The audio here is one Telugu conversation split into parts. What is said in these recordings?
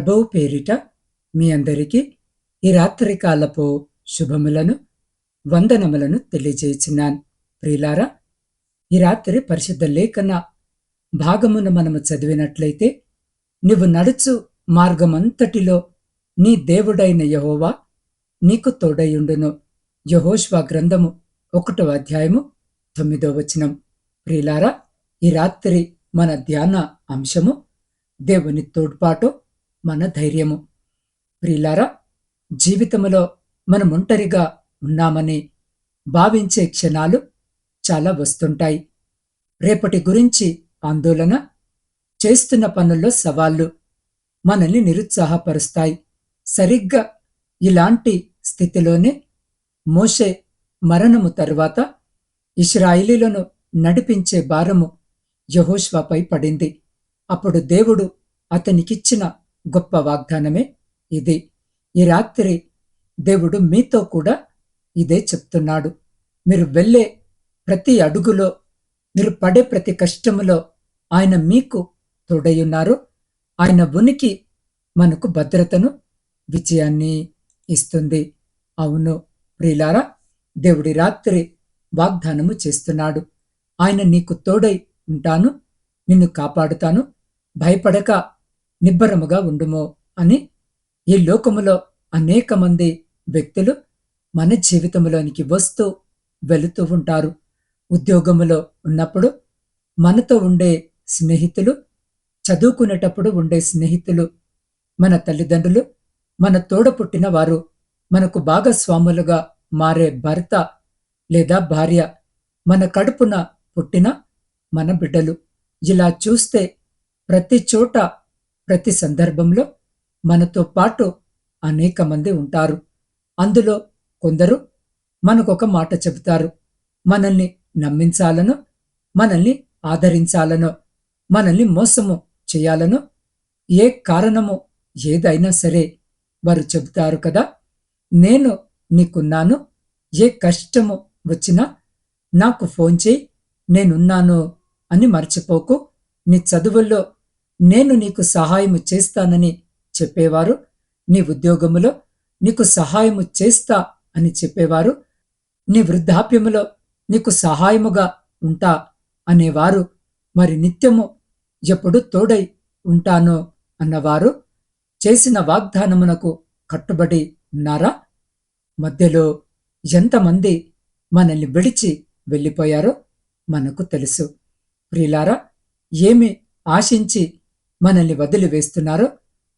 ప్రభువు పేరిట మీ అందరికీ ఈ రాత్రికాలపు శుభములను వందనములను తెలియజేయుచున్నాను. ప్రియులారా, ఈ రాత్రి పరిశుద్ధ లేఖన భాగమును మనము చదివినట్లయితే, నువ్వు నడుచు మార్గమంతటిలో నీ దేవుడైన యెహోవా నీకు తోడయుండును. యెహోషువ గ్రంథము 1వ అధ్యాయము 9వ వచనం. ప్రియులారా, ఈ రాత్రి మన ధ్యాన అంశము దేవుని తోడ్పాటు, మన ధైర్యము. ప్రియులారా, జీవితంలో మనం ఒంటరిగా ఉన్నామని భావించే క్షణాలు చాలా వస్తుంటాయి. రేపటి గురించి ఆందోళన, చేస్తున్న పనుల్లో సవాళ్లు మనల్ని నిరుత్సాహపరుస్తాయి. సరిగ్గా ఇలాంటి స్థితిలోనే మోషే మరణము తరువాత ఇశ్రాయేలీయులను నడిపించే భారము యెహోషువపై పడింది. అప్పుడు దేవుడు అతనికిచ్చిన గొప్ప వాగ్దానమే ఇది. ఈ రాత్రి దేవుడు మీతో కూడా ఇదే చెప్తున్నాడు. మీరు వెళ్ళే ప్రతి అడుగులో, మీరు పడే ప్రతి కష్టములో ఆయన మీకు తోడయున్నారు. ఆయన ఉనికి మనకు భద్రతను, విజయాన్ని ఇస్తుంది. అవును ప్రియులారా, దేవుడి రాత్రి వాగ్దానము చేస్తున్నాడు. ఆయన నీకు తోడై ఉంటాను, నిన్ను కాపాడుతాను, భయపడక నిబ్బరముగా ఉండుమో అని. ఈ లోకములో అనేక మంది వ్యక్తులు మన జీవితంలోనికి వస్తూ వెళుతూ ఉంటారు. ఉద్యోగములో ఉన్నప్పుడు మనతో ఉండే స్నేహితులు, చదువుకునేటప్పుడు ఉండే స్నేహితులు, మన తల్లిదండ్రులు, మన తోడ పుట్టిన వారు, మనకు భాగస్వాములుగా మారే భర్త లేదా భార్య, మన కడుపున పుట్టిన మన బిడ్డలు. ఇలా చూస్తే ప్రతి చోట, ప్రతి సందర్భంలో మనతో పాటు అనేక మంది ఉంటారు. అందులో కొందరు మనకొక మాట చెబుతారు. మనల్ని నమ్మించాలనో, మనల్ని ఆదరించాలనో, మనల్ని మోసము చేయాలనో, ఏ కారణము ఏదైనా సరే వారు చెబుతారు కదా, నేను నీకున్నాను, ఏ కష్టము వచ్చినా నాకు ఫోన్ చేయి, నేనున్నాను అని మర్చిపోకు, నీ చదువుల్లో నేను నీకు సహాయము చేస్తానని చెప్పేవారు, నీ ఉద్యోగములో నీకు సహాయము చేస్తా అని చెప్పేవారు, నీ వృద్ధాప్యములో నీకు సహాయముగా ఉంటా అనేవారు, మరి నిత్యము ఎప్పుడు తోడై ఉంటానో అన్నవారు చేసిన వాగ్దానమునకు కట్టుబడి ఉన్నారా? మధ్యలో ఎంతమంది మనల్ని విడిచి వెళ్ళిపోయారో మనకు తెలుసు. ప్రియులారా, ఏమి ఆశించి మనల్ని వదిలివేస్తున్నారో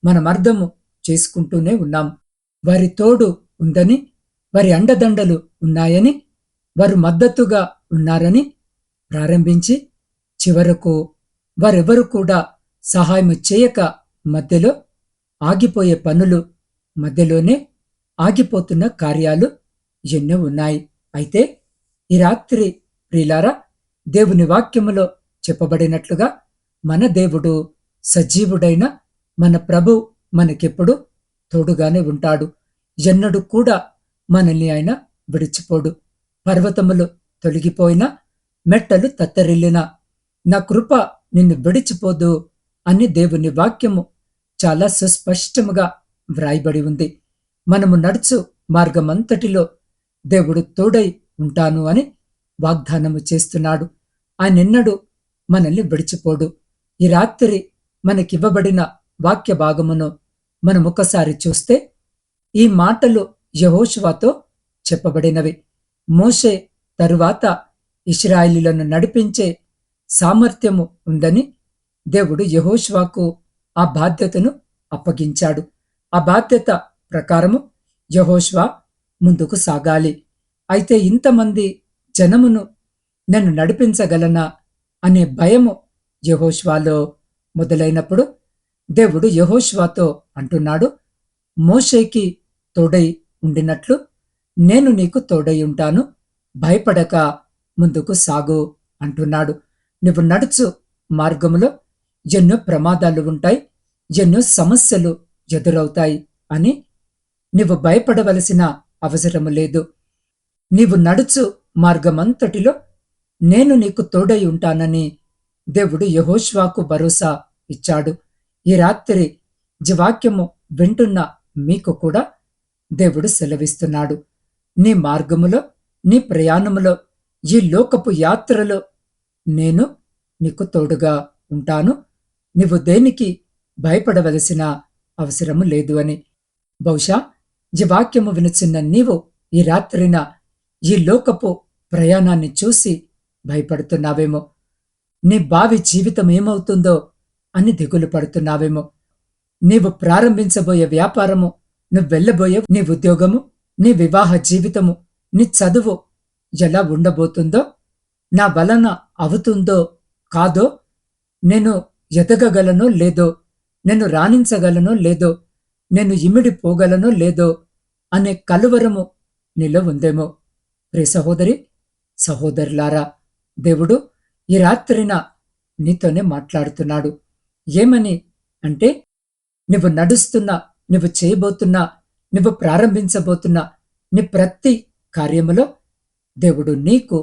మనం అర్థము చేసుకుంటూనే ఉన్నాం. వారి తోడు ఉందని, వారి అండదండలు ఉన్నాయని, వారు మద్దతుగా ఉన్నారని ప్రారంభించి చివరకు వారెవరు కూడా సహాయం చేయక మధ్యలో ఆగిపోయే పనులు, మధ్యలోనే ఆగిపోతున్న కార్యాలు ఎన్నో ఉన్నాయి. అయితే ఈ రాత్రి ప్రియులారా, దేవుని వాక్యములో చెప్పబడినట్లుగా మన దేవుడు సజీవుడైన మన ప్రభు మనకెప్పుడు తోడుగానే ఉంటాడు. ఎన్నడూ కూడా మనల్ని ఆయన విడిచిపోడు. పర్వతములు తొలగిపోయినా, మెట్టలు తత్తరిల్లినా నా కృప నిన్ను విడిచిపోదు అని దేవుని వాక్యము చాలా సుస్పష్టముగా వ్రాయబడి ఉంది. మనము నడుచు మార్గమంతటిలో దేవుడు తోడై ఉంటాను అని వాగ్దానము చేస్తున్నాడు. ఆయనెన్నడూ మనల్ని విడిచిపోడు. ఈ రాత్రి మనకివ్వబడిన వాక్య భాగమును మనం ఒకసారి చూస్తే, ఈ మాటలు యెహోషువతో చెప్పబడినవి. మోషే తరువాత ఇశ్రాయేలీయులను నడిపించే సామర్థ్యము ఉందని దేవుడు యెహోషువకు ఆ బాధ్యతను అప్పగించాడు. ఆ బాధ్యత ప్రకారము యెహోషువ ముందుకు సాగాలి. అయితే ఇంతమంది జనమును నన్ను నడిపించగలనా అనే భయము యెహోషువలో మొదలైనప్పుడు దేవుడు యెహోషువతో అంటున్నాడు, మోషేకి తోడై ఉండినట్లు నేను నీకు తోడై ఉంటాను, భయపడక ముందుకు సాగు అంటున్నాడు. నువ్వు నడుచు మార్గములో ఎన్నో ప్రమాదాలు ఉంటాయి, ఎన్నో సమస్యలు ఎదురవుతాయి అని నువ్వు భయపడవలసిన అవసరము లేదు. నీవు నడుచు మార్గమంతటిలో నేను నీకు తోడై ఉంటానని దేవుడు యెహోషువకు భరోసా ఇచ్చాడు. ఈ రాత్రి జీవాక్యము వింటున్న మీకు కూడా దేవుడు సెలవిస్తున్నాడు. నీ మార్గములో, నీ ప్రయాణములో, ఈ లోకపు యాత్రలో నేను నీకు తోడుగా ఉంటాను. నీవు దేనికి భయపడవలసిన అవసరము లేదు అని. బహుశా ఈ వాక్యము వినుచున్న నీవు ఈ రాత్రిన ఈ లోకపు ప్రయాణాన్ని చూసి భయపడుతున్నావేమో. నీ భావి జీవితం ఏమవుతుందో అని దిగులు పడుతున్నావేమో. నీవు ప్రారంభించబోయే వ్యాపారము, నువ్వు వెళ్ళబోయే నీ ఉద్యోగము, నీ వివాహ జీవితము, నీ చదువు ఎలా ఉండబోతుందో, నా వలన అవుతుందో కాదో, నేను ఎదగగలనో లేదో, నేను రాణించగలనో లేదో, నేను ఇమిడిపోగలనో లేదో అనే కలువరము నీలో ఉందేమో. ప్రియ సహోదరి, సహోదరులారా, దేవుడు ఈ రాత్రిన నీతోనే మాట్లాడుతున్నాడు. ఏమని అంటే, నువ్వు నడుస్తున్నా, నువ్వు చేయబోతున్నా, నువ్వు ప్రారంభించబోతున్నా నీ ప్రతి కార్యములో దేవుడు నీకు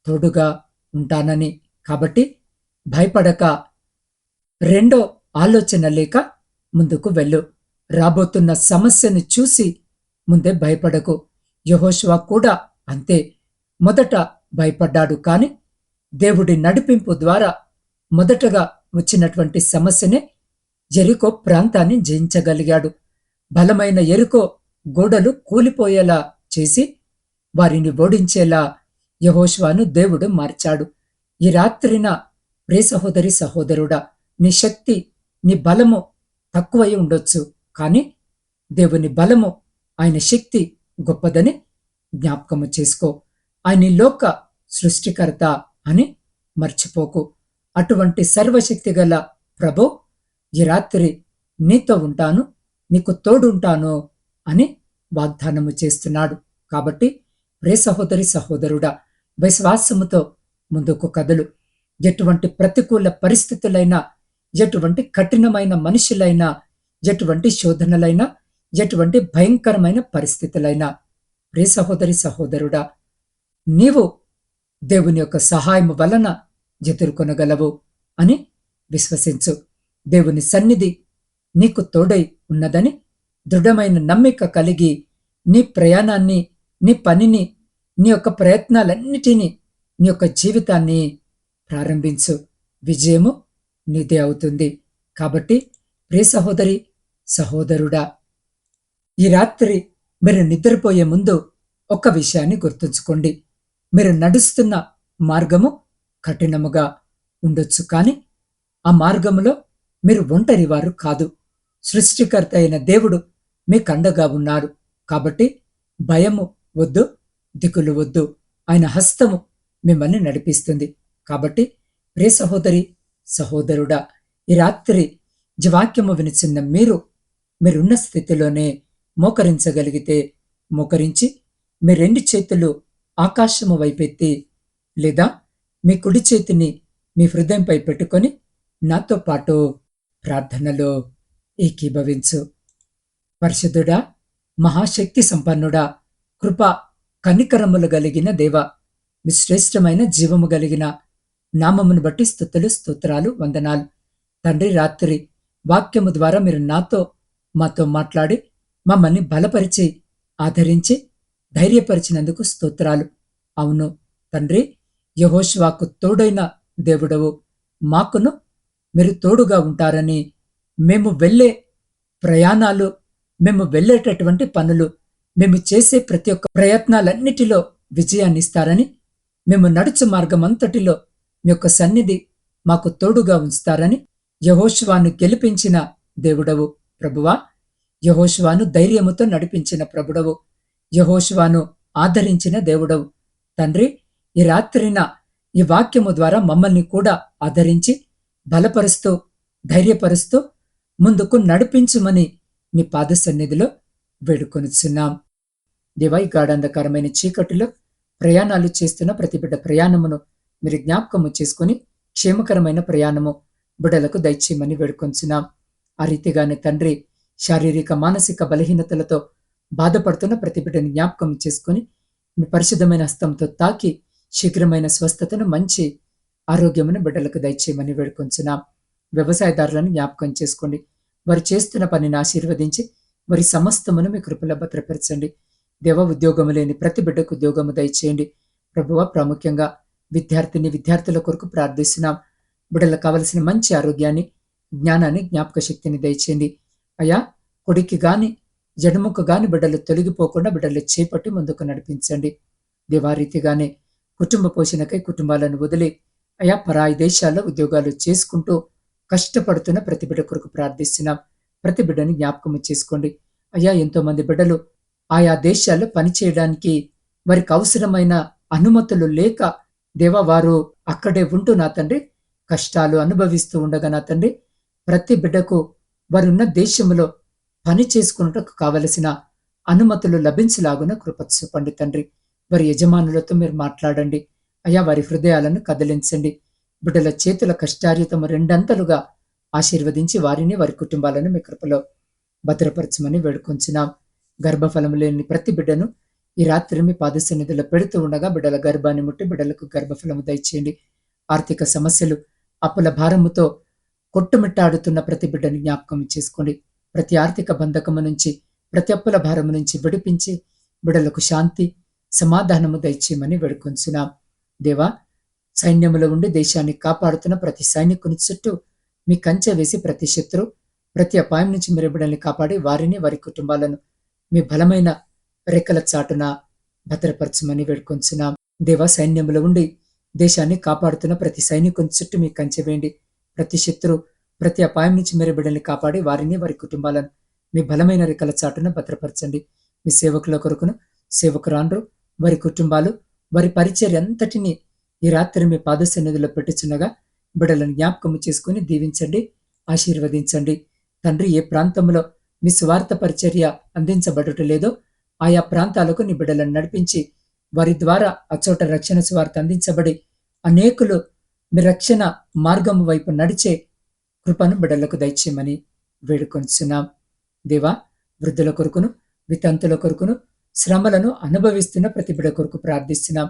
తోడుగా ఉంటానని. కాబట్టి భయపడక, రెండో ఆలోచన లేక ముందుకు వెళ్ళు. రాబోతున్న సమస్యను చూసి ముందే భయపడకు. యెహోషువ కూడా అంతే. మొదట భయపడ్డాడు, కాని దేవుడి నడిపింపు ద్వారా మొదటగా వచ్చినటువంటి సమస్యనే యెరికో ప్రాంతాన్ని జయించగలిగాడు. బలమైన యెరికో గోడలు కూలిపోయేలా చేసి వారిని ఓడించేలా యెహోషువను దేవుడు మార్చాడు. ఈ రాత్రిన ప్రియ సహోదరి, సహోదరుడా, నీ శక్తి, నీ బలము తక్కువై ఉండొచ్చు, కాని దేవుని బలము, ఆయన శక్తి గొప్పదని జ్ఞాపకము చేసుకో. ఆయన లోక సృష్టికర్త అని మర్చిపోకు. అటువంటి సర్వశక్తి గల ప్రభు ఈ రాత్రి నీతో ఉంటాను, నీకు తోడుంటాను అని వాగ్దానము చేస్తున్నాడు. కాబట్టి ప్రియ సహోదరి, సహోదరుడా, విశ్వాసముతో ముందుకు కదులు. ఎటువంటి ప్రతికూల పరిస్థితులైనా, ఎటువంటి కఠినమైన మనుషులైనా, ఎటువంటి శోధనలైనా, ఎటువంటి భయంకరమైన పరిస్థితులైనా, ప్రియ సహోదరి, సహోదరుడా, నీవు దేవుని యొక్క సహాయము వలన ఎదుర్కొనగలవు అని విశ్వసించు. దేవుని సన్నిధి నీకు తోడై ఉన్నదని దృఢమైన నమ్మిక కలిగి నీ ప్రయాణాన్ని, నీ పనిని, నీ యొక్క ప్రయత్నాలన్నిటినీ, నీ యొక్క జీవితాన్ని ప్రారంభించు. విజయము నీదే అవుతుంది. కాబట్టి ప్రియ సహోదరి, సహోదరుడా, ఈ రాత్రి మీరు నిద్రపోయే ముందు ఒక విషయాన్ని గుర్తుంచుకోండి. మీరు నడుస్తున్న మార్గము కఠినముగా ఉండొచ్చు, కానీ ఆ మార్గములో మీరు ఒంటరి వారు కాదు. సృష్టికర్త అయిన దేవుడు మీకు అండగా ఉన్నారు. కాబట్టి భయము వద్దు, దిగులు వద్దు. ఆయన హస్తము మిమ్మల్ని నడిపిస్తుంది. కాబట్టి ప్రియ సహోదరి, సహోదరుడా, ఈ రాత్రి జీవాక్యము వినిచిన్న మీరున్న స్థితిలోనే మోకరించగలిగితే మోకరించి మీ రెండు చేతులు ఆకాశము వైపెత్తి, లేదా మీ కుడి చేతిని మీ హృదయంపై పెట్టుకొని నాతో పాటు ప్రార్థనలో ఏకీభవించు. పరిశుద్ధుడా, మహాశక్తి సంపన్నుడా, కృప కనికరములు కలిగిన దేవ, మీ శ్రేష్టమైన జీవము కలిగిన నామమును బట్టి స్తుతులు, స్తోత్రాలు, వందనాలు. తండ్రి, రాత్రి వాక్యము ద్వారా మీరు మాతో మాట్లాడి మమ్మల్ని బలపరిచి, ఆదరించి, ధైర్యపరిచినందుకు స్తోత్రాలు. అవును తండ్రి, యెహోషువకు తోడైన దేవుడవు, మాకును మీరు తోడుగా ఉంటారని, మేము వెళ్ళే ప్రయాణాలు, మేము వెళ్ళేటటువంటి పనులు, మేము చేసే ప్రతి ఒక్క ప్రయత్నాలన్నిటిలో విజయాన్ని ఇస్తారని, మేము నడుచు మార్గం అంతటిలో మీ యొక్క సన్నిధి మాకు తోడుగా ఉంచుతారని, యెహోషువను గెలిపించిన దేవుడవు ప్రభువా, యెహోషువను ధైర్యముతో నడిపించిన ప్రభుడవు, యెహోషువను ఆదరించిన దేవుడవు. తండ్రి, ఈ రాత్రిన ఈ వాక్యము ద్వారా మమ్మల్ని కూడా ఆదరించి, బలపరుస్తూ, ధైర్యపరుస్తూ ముందుకు నడిపించుమని నీ పాద సన్నిధిలో వేడుకొనుచున్నాం. దేవా, ఈ గాఢాంధకారమైన చీకటిలో ప్రయాణాలు చేస్తున్న ప్రతి బిడ్డ ప్రయాణమును మీరు జ్ఞాపకము చేసుకుని క్షేమకరమైన ప్రయాణము బిడ్డలకు దయచేయమని వేడుకొంచున్నాం. ఆ రీతిగానే తండ్రి, శారీరక మానసిక బలహీనతలతో బాధపడుతున్న ప్రతి బిడ్డని జ్ఞాపకం చేసుకుని మీ పరిశుద్ధమైన హస్తంతో తాకి శీఘ్రమైన స్వస్థతను, మంచి ఆరోగ్యమును బిడ్డలకు దయచేయమని వేడుకొంచున్నాం. వ్యవసాయదారులను జ్ఞాపకం చేసుకోండి. వారు చేస్తున్న పనిని ఆశీర్వదించి వారి సమస్తమును మీ కృపలో భద్రపరచండి. దేవ, ఉద్యోగము లేని ప్రతి బిడ్డకు ఉద్యోగము దయచేయండి. ప్రభువ, ప్రాముఖ్యంగా విద్యార్థుల కొరకు ప్రార్థిస్తున్నాం. బిడ్డలకు కావలసిన మంచి ఆరోగ్యాన్ని, జ్ఞానాన్ని, జ్ఞాపక శక్తిని దయచేయండి. అయా, కుడికి గాని జడముకు గాని బిడ్డలు తొలగిపోకుండా బిడ్డలు చేపట్టి ముందుకు నడిపించండి. దేవారీతిగానే కుటుంబ పోషణకై కుటుంబాలను వదిలి అయా పరాయి దేశాల్లో ఉద్యోగాలు చేసుకుంటూ కష్టపడుతున్న ప్రతి బిడ్డ కొరకు ప్రార్థిస్తున్నాం. ప్రతి బిడ్డని జ్ఞాపకం చేసుకోండి. అయ్యా, ఎంతో మంది బిడ్డలు ఆయా దేశాల్లో పనిచేయడానికి వారికి అవసరమైన అనుమతులు లేక దేవా వారు అక్కడే ఉంటూ నా తండ్రి కష్టాలు అనుభవిస్తూ ఉండగా నా తండ్రి ప్రతి బిడ్డకు వారున్న దేశంలో పని చేసుకున్నటకు కావలసిన అనుమతులు లభించలాగున కృప చూపండి తండ్రి. వారి యజమానులతో మీరు మాట్లాడండి. అయ్యా, వారి హృదయాలను కదిలించండి. బిడ్డల చేతుల కష్టార్జితము రెండంతలుగా ఆశీర్వదించి వారిని వారి కుటుంబాలను మీ కృపలో భద్రపరచమని వేడుకొంచున్నాం. గర్భఫలము లేని ప్రతి బిడ్డను ఈ రాత్రి మీ పాద సన్నిధిలో పెడుతూ ఉండగా బిడ్డల గర్భాన్ని ముట్టి బిడ్డలకు గర్భఫలము దయచేయండి. ఆర్థిక సమస్యలు, అప్పుల భారముతో కొట్టుమిట్టాడుతున్న ప్రతి బిడ్డని జ్ఞాపకం చేసుకోండి. ప్రతి ఆర్థిక బంధకము నుంచి, ప్రతి అప్పుల భారము నుంచి విడిపించి బిడ్డలకు శాంతి, సమాధానము దయచేయమని వేడుకొంచున్నాం. దేవా, సైన్యములో ఉండి దేశాన్ని కాపాడుతున్న ప్రతి సైనికుని చుట్టూ మీ కంచె వేసి ప్రతి శత్రు, ప్రతి అపాయం నుంచి మీరు బిడ్డల్ని కాపాడి వారిని వారి కుటుంబాలను మీ బలమైన రెక్కల చాటున భద్రపరచమని వేడుకొంచున్నాం. దేవా, సైన్యములో ఉండి దేశాన్ని కాపాడుతున్న ప్రతి సైనికుని చుట్టూ మీ కంచె వేయండి. ప్రతి శత్రు, ప్రతి అపాయం నుంచి మీరు బిడ్డల్ని కాపాడి వారిని వారి కుటుంబాలను మీ బలమైన రెక్కల చాటున భద్రపరచండి. మీ సేవకుల కొరకును, సేవకురాండ్రు, వారి కుటుంబాలు, వారి పరిచర్య అంతటినీ ఈ రాత్రి మీ పాద సన్నిధిలో పెట్టుచున్నగా బిడ్డలను జ్ఞాపకము చేసుకుని దీవించండి, ఆశీర్వదించండి. తండ్రి, ఏ ప్రాంతంలో మీ స్వార్థ పరిచర్య అందించబడుట లేదో ఆయా ప్రాంతాలకు నీ బిడ్డలను నడిపించి వారి ద్వారా అచోట రక్షణ స్వార్థ అందించబడి అనేకులు మీ రక్షణ మార్గం వైపు నడిచే కృపను బిడ్డలకు దయచేయమని వేడుకొంచున్నాం. దేవా, వృద్ధుల కొరకును, వితంతుల కొరకును, శ్రమలను అనుభవిస్తున్న ప్రతి బిడ్డ కొరకు ప్రార్థిస్తున్నాం.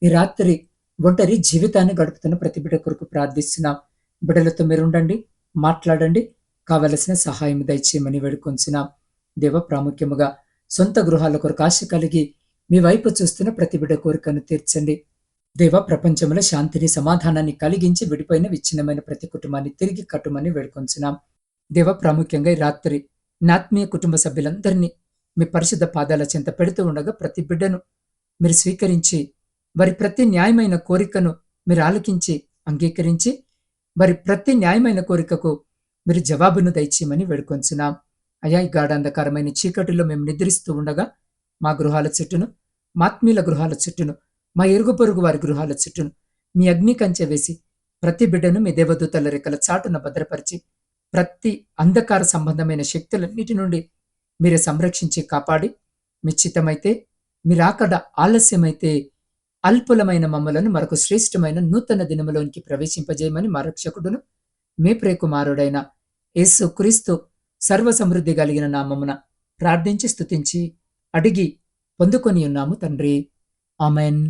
ఈ రాత్రి ఒంటరి జీవితాన్ని గడుపుతున్న ప్రతి బిడ్డ కొరకు ప్రార్థిస్తున్నాం. బిడ్డలతో మీరుండండి, మాట్లాడండి, కావలసిన సహాయం దయచేయమని వేడుకొంచున్నాం. దేవ, ప్రాముఖ్యముగా సొంత గృహాల కొరకు ఆశ కలిగి మీ వైపు చూస్తున్న ప్రతి బిడ్డ కోరికను తీర్చండి. దేవ, ప్రపంచంలో శాంతిని, సమాధానాన్ని కలిగించి విడిపోయిన విచ్ఛిన్నమైన ప్రతి కుటుంబాన్ని తిరిగి కట్టుమని వేడుకొంచున్నాం. దేవ, ప్రాముఖ్యంగా ఈ రాత్రి నాత్మీయ కుటుంబ సభ్యులందరినీ మీ పరిశుద్ధ పాదాల చెంత పెడుతూ ఉండగా ప్రతి బిడ్డను మీరు స్వీకరించి వారి ప్రతి న్యాయమైన కోరికను మీరు ఆలకించి అంగీకరించి వారి ప్రతి న్యాయమైన కోరికకు మీరు జవాబును దయచేయమని వేడుకొంచున్నాం. అయా, ఈ గాఢాంధకారమైన చీకటిలో మేము నిద్రిస్తూ ఉండగా మా గృహాల చుట్టూను, మాత్మీయుల గృహాల చుట్టూను, మా ఇరుగు పొరుగు వారి గృహాల చుట్టూను మీ అగ్ని కంచె వేసి ప్రతి బిడ్డను మీ దేవదూతల రెక్కల చాటున భద్రపరిచి ప్రతి అంధకార సంబంధమైన శక్తులన్నిటి నుండి మీరే సంరక్షించి కాపాడి మీ చిత్తమైతే, మీరాకడ ఆలస్యమైతే అల్పులమైన మమ్మలను మరొక శ్రేష్టమైన నూతన దినములోనికి ప్రవేశింపజేయమని మా రక్షకుడును మీ ప్రియకుమారుడైన యేసు క్రీస్తు సర్వ సమృద్ధి కలిగిన నామమున ప్రార్థించి స్తుతించి అడిగి పొందుకొని ఉన్నాము తండ్రి. ఆమెన్.